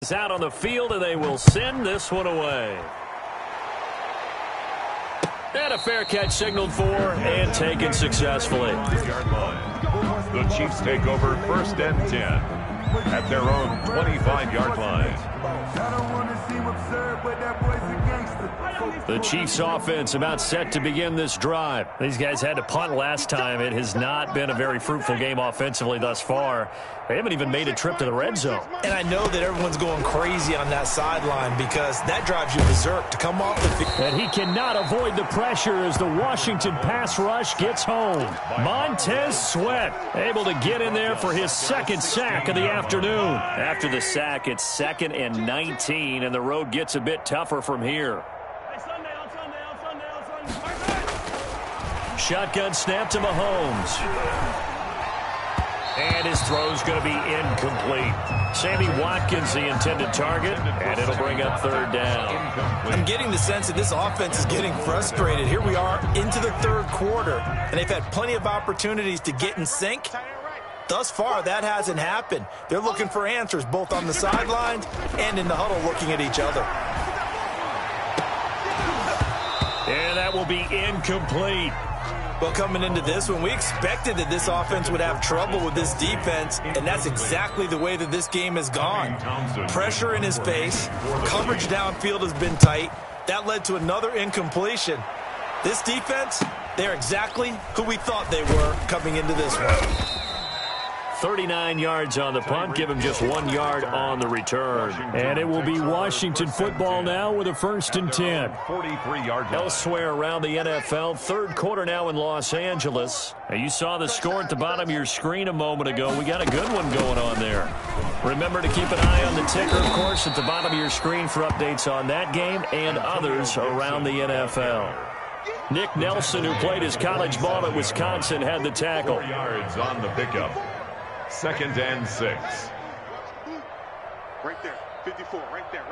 Is out on the field, and they will send this one away. And a fair catch signaled for and taken successfully. The Chiefs take over 1st and 10 at their own 25-yard line. The Chiefs offense about set to begin this drive. These guys had to punt last time. It has not been a very fruitful game offensively thus far. They haven't even made a trip to the red zone. And I know that everyone's going crazy on that sideline because that drives you berserk to come off the field. And he cannot avoid the pressure as the Washington pass rush gets home. Montez Sweat able to get in there for his 2nd sack of the afternoon. After the sack, it's 2nd and 19, and the road gets a bit tougher from here. Shotgun snap to Mahomes. And his throw's going to be incomplete. Sammy Watkins, the intended target, and it'll bring up 3rd down. I'm getting the sense that this offense is getting frustrated. Here we are into the 3rd quarter, and they've had plenty of opportunities to get in sync. Thus far, that hasn't happened. They're looking for answers both on the sidelines and in the huddle looking at each other. And that will be incomplete. Well, coming into this one, we expected that this offense would have trouble with this defense, and that's exactly the way that this game has gone. Pressure in his face, coverage downfield has been tight. That led to another incompletion. This defense, they're exactly who we thought they were coming into this one. 39 yards on the punt, give him just 1 yard on the return. And it will be Washington football now with a 1st and 10. 43-yard line. Elsewhere around the NFL, 3rd quarter now in Los Angeles. Now you saw the score at the bottom of your screen a moment ago. We got a good one going on there. Remember to keep an eye on the ticker, of course, at the bottom of your screen for updates on that game and others around the NFL. Nick Nelson, who played his college ball at Wisconsin, had the tackle. 4 yards on the pickup. 2nd and 6. Right there, 54, right there.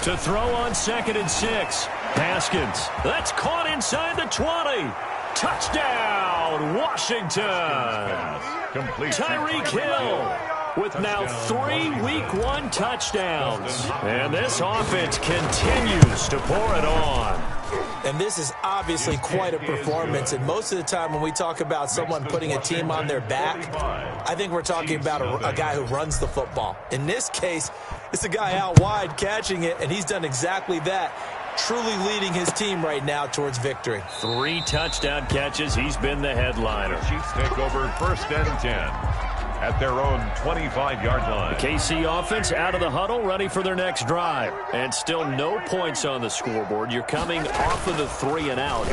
To throw on 2nd and 6. Haskins. That's caught inside the 20. Touchdown, Washington. Complete. Tyreek Hill with now 3 Week 1 touchdowns. And this offense continues to pour it on. And this is obviously quite a performance. And most of the time when we talk about someone putting a team on their back, I think we're talking about a guy who runs the football. In this case, it's a guy out wide catching it, and he's done exactly that, truly leading his team right now towards victory. 3 touchdown catches. He's been the headliner. Chiefs take over 1st and 10 at their own 25-yard line. The KC offense out of the huddle, ready for their next drive. And still no points on the scoreboard. You're coming off of the 3 and out.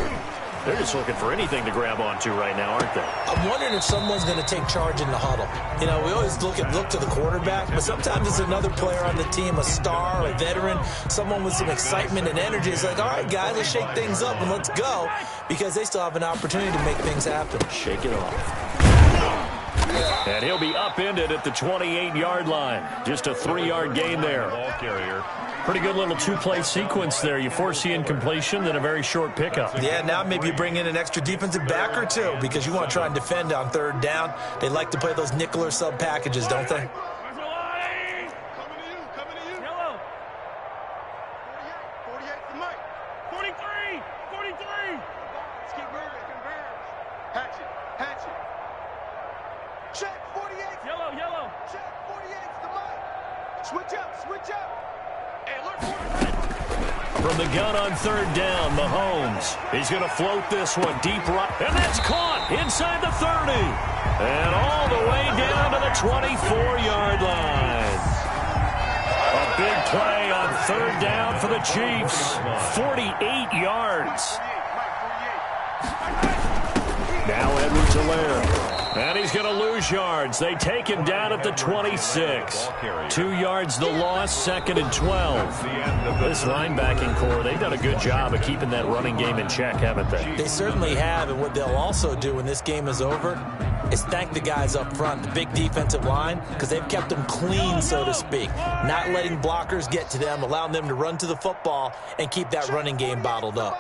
They're just looking for anything to grab onto right now, aren't they? I'm wondering if someone's going to take charge in the huddle. You know, we always look to the quarterback, but sometimes it's another player on the team, a star, a veteran, someone with some excitement and energy. It's like, all right, guys, let's shake things up and let's go, because they still have an opportunity to make things happen. Shake it off. And he'll be upended at the 28-yard line. Just a 3-yard gain there. Ball carrier. Pretty good little 2-play sequence there. You force the incompletion, then a very short pickup. Yeah, now maybe you bring in an extra defensive back or two because you want to try and defend on 3rd down. They like to play those nickel or sub packages, don't they? From the gun on 3rd down, Mahomes. He's going to float this one deep right. And that's caught inside the 30. And all the way down to the 24-yard line. A big play on 3rd down for the Chiefs. 48 yards. Now Edwards-Helaire. And he's going to lose yards. They take him down at the 26. 2 yards the loss, 2nd and 12. This linebacking core, they've done a good job of keeping that running game in check, haven't they? They certainly have, and what they'll also do when this game is over is thank the guys up front, the big defensive line, because they've kept them clean, so to speak. Not letting blockers get to them, allowing them to run to the football and keep that running game bottled up.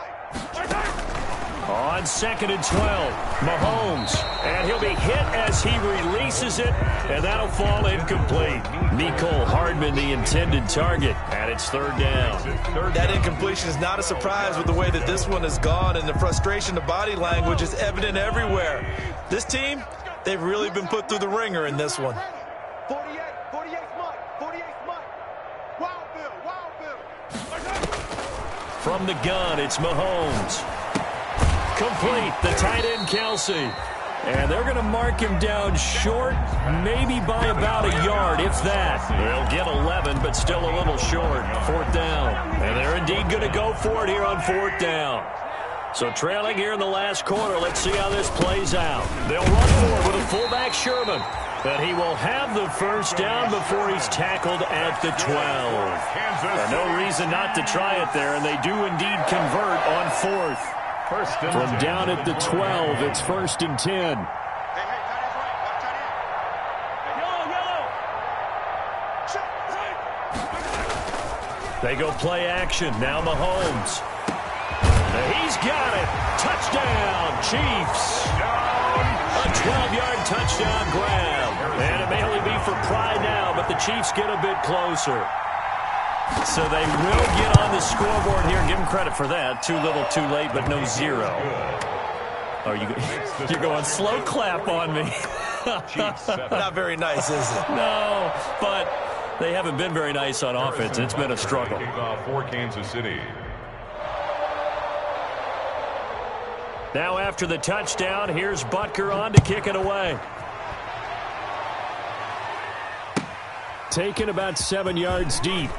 On 2nd and 12, Mahomes. And he'll be hit as he releases it, and that'll fall incomplete. Mecole Hardman, the intended target, and it's 3rd down. That incompletion is not a surprise with the way that this one has gone, and the frustration, the body language is evident everywhere. This team, they've really been put through the ringer in this one. 48 Mike. Wild Bill. From the gun, it's Mahomes. Complete, the tight end, Kelsey. And they're going to mark him down short, maybe by about a yard, if that. They'll get 11, but still a little short. 4th down. And they're indeed going to go for it here on 4th down. So trailing here in the last quarter, let's see how this plays out. They'll run for it with a fullback, Sherman. But he will have the 1st down before he's tackled at the 12. And no reason not to try it there, and they do indeed convert on 4th. From down at the 12, it's 1st and 10. They go play action. Now Mahomes. He's got it. Touchdown, Chiefs. A 12-yard touchdown grab. And it may only be for pride now, but the Chiefs get a bit closer. So they will get on the scoreboard here. Give them credit for that. Too little, too late, but no 0. Oh, you're going slow clap on me. Not very nice, is it? No, but they haven't been very nice on offense. It's been a struggle. For Kansas City. Now after the touchdown, here's Butker on to kick it away. Taken about 7 yards deep.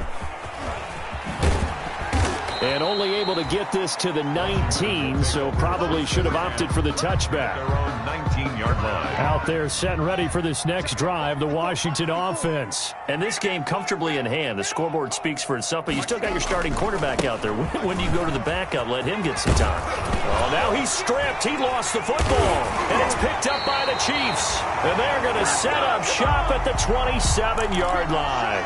And only able to get this to the 19, so probably should have opted for the touchback. Their own 19-yard line. Out there set and ready for this next drive, the Washington offense. And this game comfortably in hand. The scoreboard speaks for itself, but you still got your starting quarterback out there. When do you go to the backup? Let him get some time. Well, now he's stripped. He lost the football. And it's picked up by the Chiefs. And they're going to set up shop at the 27-yard line.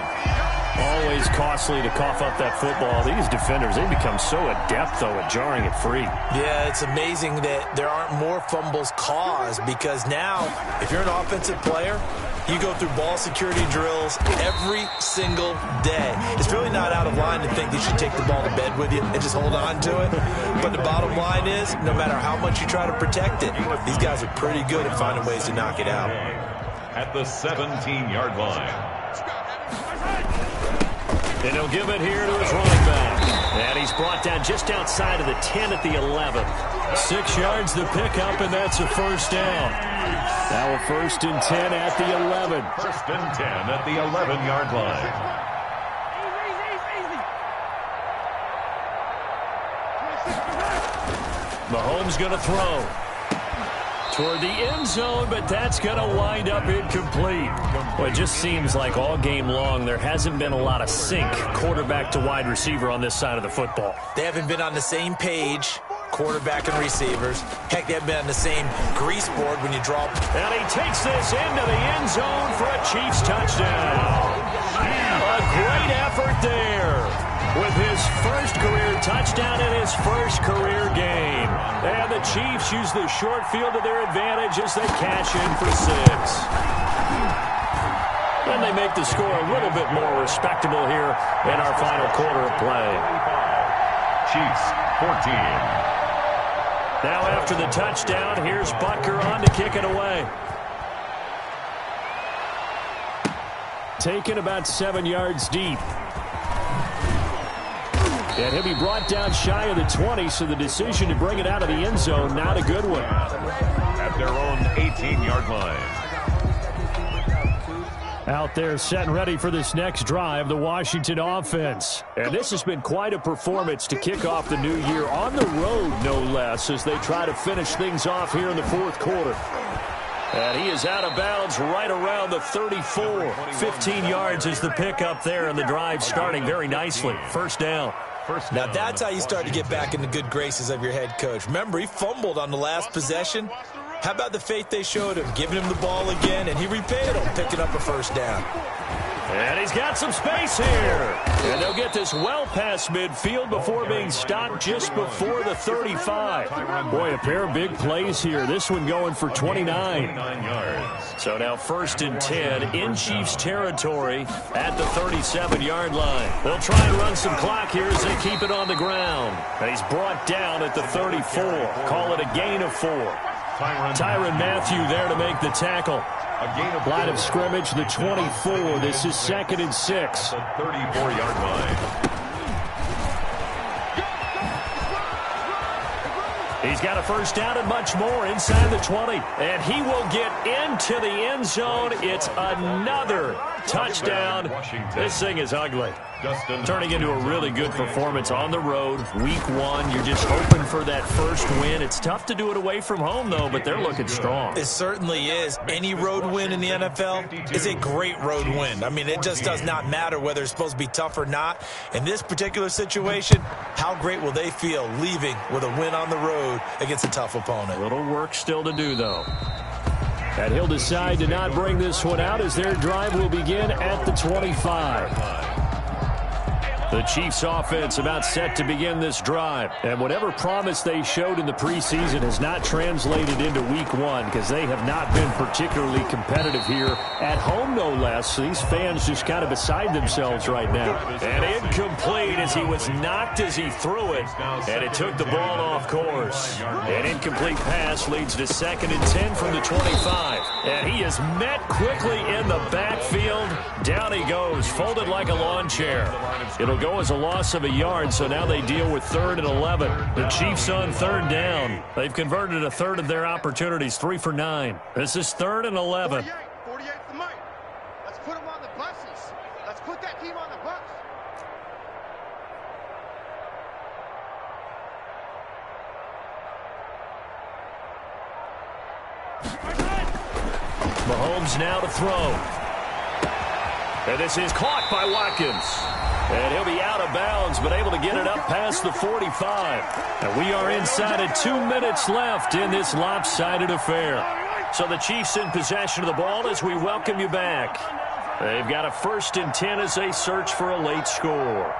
Always costly to cough up that football. These defenders, they become so adept, though, at jarring it free. Yeah, it's amazing that there aren't more fumbles caused, because now, if you're an offensive player, you go through ball security drills every single day. It's really not out of line to think you should take the ball to bed with you and just hold on to it. But the bottom line is, no matter how much you try to protect it, these guys are pretty good at finding ways to knock it out. At the 17-yard line. And he'll give it here to his running back. And he's brought down just outside of the 10 at the 11. 6 yards the pickup, and that's a 1st down. Now a 1st and 10 at the 11. 1st and 10 at the 11-yard line. Mahomes going to throw toward the end zone, but that's going to wind up incomplete. Well, it just seems like all game long there hasn't been a lot of sync quarterback to wide receiver on this side of the football. They haven't been on the same page, quarterback and receivers. Heck, they haven't been on the same grease board when you draw. And he takes this into the end zone for a Chiefs touchdown. A great effort there with his first career touchdown in his first career game. And the Chiefs use the short field to their advantage as they cash in for 6. And they make the score a little bit more respectable here in our final quarter of play. Chiefs, 14. Now after the touchdown, here's Butker on to kick it away. Taken about 7 yards deep. And he'll be brought down shy of the 20, so the decision to bring it out of the end zone, not a good one. At their own 18-yard line. Out there set and ready for this next drive, the Washington offense. And this has been quite a performance to kick off the new year on the road, no less, as they try to finish things off here in the 4th quarter. And he is out of bounds right around the 34. 15 yards is the pickup there, and the drive starting very nicely. 1st down. Now that's how you start to get back in the good graces of your head coach. Remember, he fumbled on the last possession. How about the faith they showed him, giving him the ball again, and he repaid them, picking up a 1st down. And he's got some space here. And they'll get this well past midfield before being stopped just before the 35. Boy, a pair of big plays here. This one going for 29. So now 1st and 10 in Chiefs territory at the 37-yard line. They'll try and run some clock here as they keep it on the ground. And he's brought down at the 34. Call it a gain of 4. Tyrann Mathieu there to make the tackle. Line of scrimmage, the 24. This is 2nd and 6. 34-yard line. He's got a 1st down and much more inside the 20. And he will get into the end zone. It's another touchdown. This thing is ugly. Turning into a really good performance on the road. Week 1, you're just hoping for that first win. It's tough to do it away from home, though, but they're looking strong. It certainly is. Any road win in the NFL is a great road win. I mean, it just does not matter whether it's supposed to be tough or not. In this particular situation, how great will they feel leaving with a win on the road against a tough opponent? A little work still to do, though. And he'll decide to not bring this one out as their drive will begin at the 25. The Chiefs offense about set to begin this drive. And whatever promise they showed in the preseason has not translated into week 1 because they have not been particularly competitive here at home, no less. These fans just kind of beside themselves right now. And incomplete as he was knocked as he threw it. And it took the ball off course. An incomplete pass leads to 2nd and 10 from the 25. And he is met quickly in the backfield. Down he goes, folded like a lawn chair. It'll go as a loss of a yard, so now they deal with 3rd and 11. The Chiefs on 3rd down. They've converted a third of their opportunities, 3 for 9. This is 3rd and 11. 48 for Mike. Let's put them on the buses. Let's put that team on the bus. Mahomes now to throw. And this is caught by Watkins. And he'll be out of bounds, but able to get it up past the 45. And we are inside of 2 minutes left in this lopsided affair. So the Chiefs in possession of the ball as we welcome you back. They've got a 1st and 10 as they search for a late score.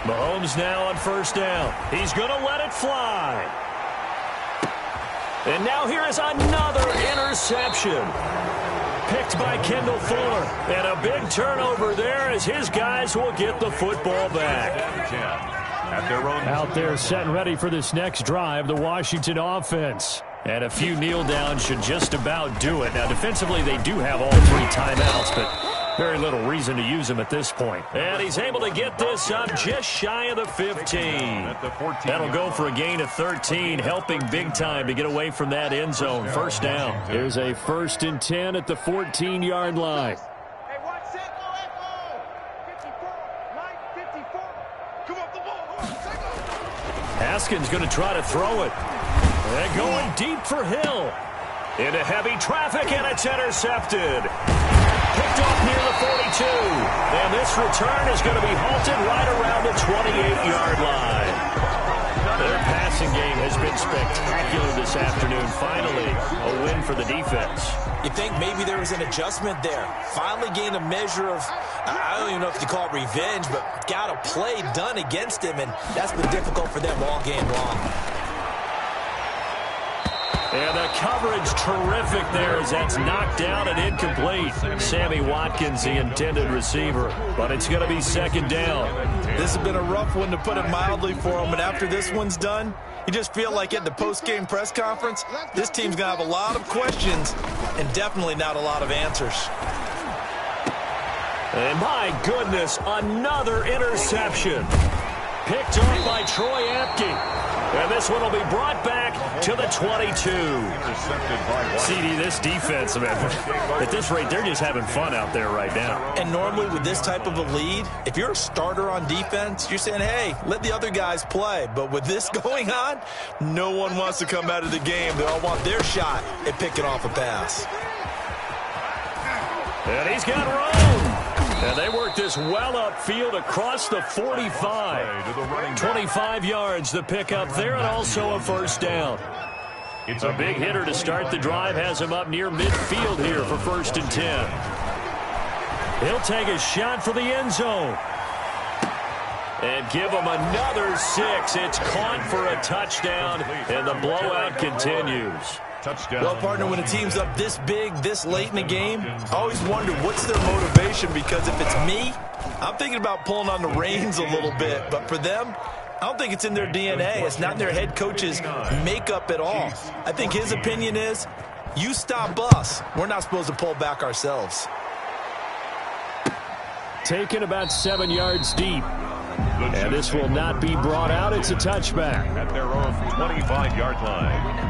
Mahomes now on 1st down. He's going to let it fly. And now here is another interception. Picked by Kendall Fuller. And a big turnover there as his guys will get the football back. Out there set and ready for this next drive, the Washington offense. And a few kneel downs should just about do it. Now, defensively, they do have all 3 timeouts, but very little reason to use him at this point. And he's able to get this up just shy of the 15. That'll go for a gain of 13, helping big time to get away from that end zone. 1st down. Here's a 1st and 10 at the 14-yard line. Hey, watch that. Go, echo. 54. 954. Come up the ball. Haskins going to try to throw it. And going deep for Hill. Into heavy traffic, and it's intercepted. Picked off near the 42. And this return is going to be halted right around the 28-yard line. Their passing game has been spectacular this afternoon. Finally, a win for the defense. You think maybe there was an adjustment there. Finally gained a measure of, I don't even know if you call it revenge, but got a play done against him, and that's been difficult for them all game long. And the coverage terrific there as that's knocked down and incomplete. Sammy Watkins, the intended receiver, but it's going to be 2nd down. This has been a rough one, to put it mildly, for him, and after this one's done, you just feel like at the post-game press conference, this team's going to have a lot of questions and definitely not a lot of answers. And my goodness, another interception. Picked off by Troy Apke. And this one will be brought back to the 22. CD, this defense, man, at this rate, they're just having fun out there right now. And normally with this type of a lead, if you're a starter on defense, you're saying, hey, let the other guys play. But with this going on, no one wants to come out of the game. They all want their shot at picking off a pass. And he's got room. And they work this well upfield across the 45. 25 yards to pick up there, and also a 1st down. It's a big hitter to start the drive. Has him up near midfield here for 1st and 10. He'll take a shot for the end zone. And give him another 6. It's caught for a touchdown, and the blowout continues. Touchdown. Well, partner, when a team's up this big, this late in the game, I always wonder what's their motivation, because if it's me, I'm thinking about pulling on the reins a little bit. But for them, I don't think it's in their DNA. It's not in their head coach's makeup at all. I think his opinion is, you stop us. We're not supposed to pull back ourselves. Taken about 7 yards deep. And this will not be brought out. It's a touchback. At their own 25-yard line.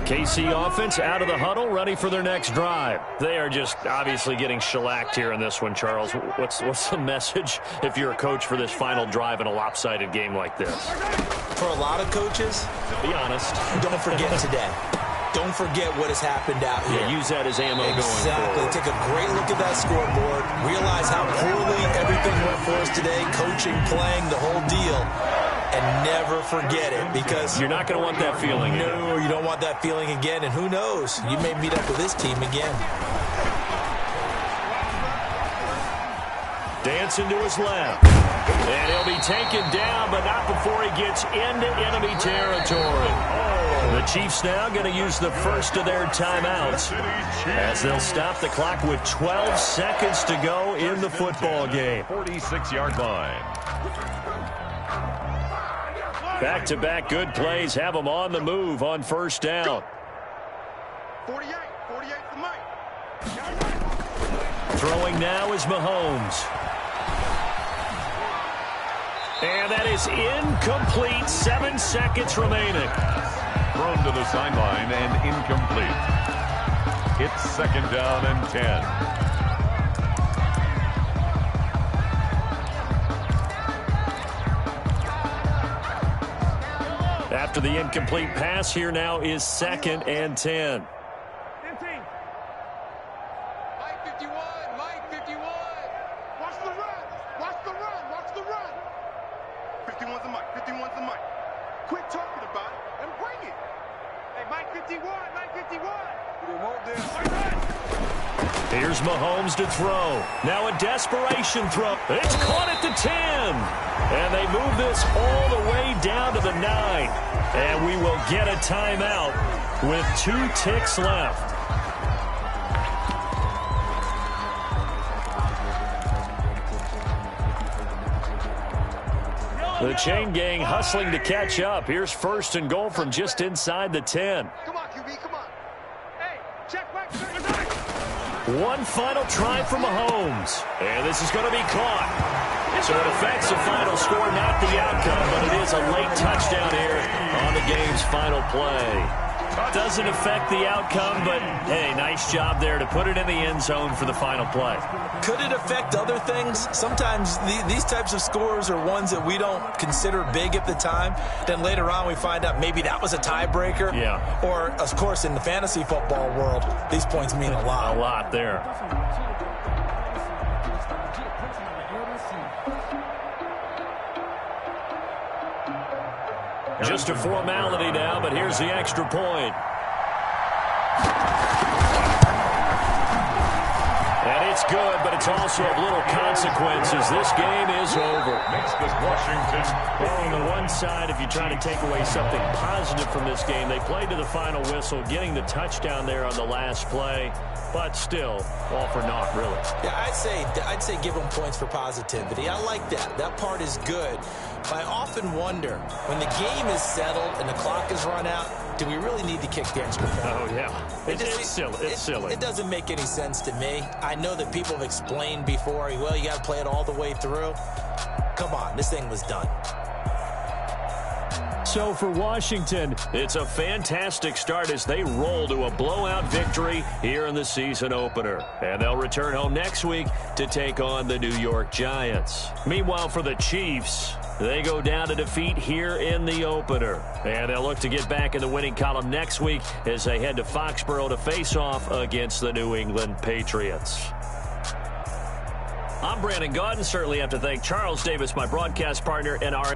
KC offense out of the huddle, ready for their next drive. They are just obviously getting shellacked here in this one, Charles. What's the message if you're a coach for this final drive in a lopsided game like this? For a lot of coaches, be honest, don't forget today. Don't forget what has happened out here. Yeah, use that as ammo going Exactly. forward. Take a great look at that scoreboard. Realize how poorly everything went for us today. Coaching, playing, the whole deal. And never forget it, because you're not going to want that feeling again. No, you don't want that feeling again. And who knows? You may meet up with this team again. Dancing to his left. And he'll be taken down, but not before he gets into enemy territory. The Chiefs now going to use the first of their timeouts as they'll stop the clock with 12 seconds to go in the football game. 46-yard line. Back-to-back good plays have them on the move on 1st down. 48 for Mike. Throwing now is Mahomes. And that is incomplete. 7 seconds remaining. Thrown to the sideline and incomplete. It's 2nd down and 10. After the incomplete pass, here now is 2nd and 10. Mike 51, Mike 51. Watch the run, watch the run, watch the run. 51's the Mike, 51's the Mike. Quit talking about it and bring it. Hey, Mike 51, Mike 51. We won't do it. Here's Mahomes to throw. Now a desperation throw. It's caught at the 10. And they move this all the way down to the 9. And we will get a timeout with 2 ticks left. The chain gang hustling to catch up. Here's 1st and goal from just inside the 10. Come on, QB, come on. Hey, check back. One final try for Mahomes. And this is going to be caught. So it affects the final score, not the outcome, but it is a late touchdown here on the game's final play. Doesn't affect the outcome, but, hey, nice job there to put it in the end zone for the final play. Could it affect other things? Sometimes these types of scores are ones that we don't consider big at the time. Then later on we find out maybe that was a tiebreaker. Yeah. Or, of course, in the fantasy football world, these points mean a lot. A lot there. Just a formality now, but here's the extra point. And it's good, but it's also of little consequences. This game is over. Makes this Washington. Well, on the one side, if you try to take away something positive from this game, they played to the final whistle, getting the touchdown there on the last play. But still, all for naught, really. Yeah, I'd say give them points for positivity. I like that. That part is good. But I often wonder, when the game is settled and the clock is run out, do we really need to kick the extra point? Oh, yeah. It's silly. It's silly. It doesn't make any sense to me. I know that people have explained before, well, you got to play it all the way through. Come on, this thing was done. So for Washington, it's a fantastic start as they roll to a blowout victory here in the season opener. And they'll return home next week to take on the New York Giants. Meanwhile, for the Chiefs, they go down to defeat here in the opener. And they'll look to get back in the winning column next week as they head to Foxborough to face off against the New England Patriots. I'm Brandon Gaudin. Certainly have to thank Charles Davis, my broadcast partner, and our